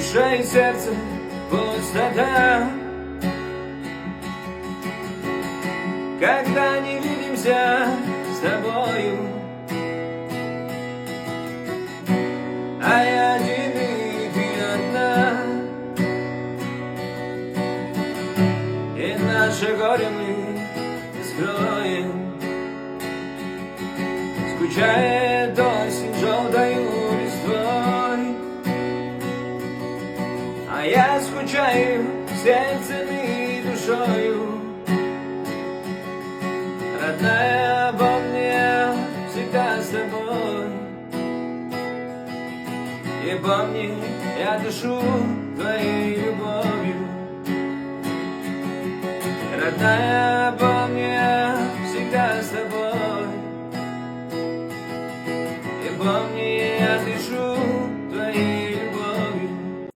душа и сердце пустота. Когда не видимся с тобою, а я один и ты одна, и наше горе мы скроем. Скучает осень желтою листвой, а я скучаю сердцем и душою. Родная, помни, я всегда с тобой. И помни, я дышу твоей любовью. Родная, помни,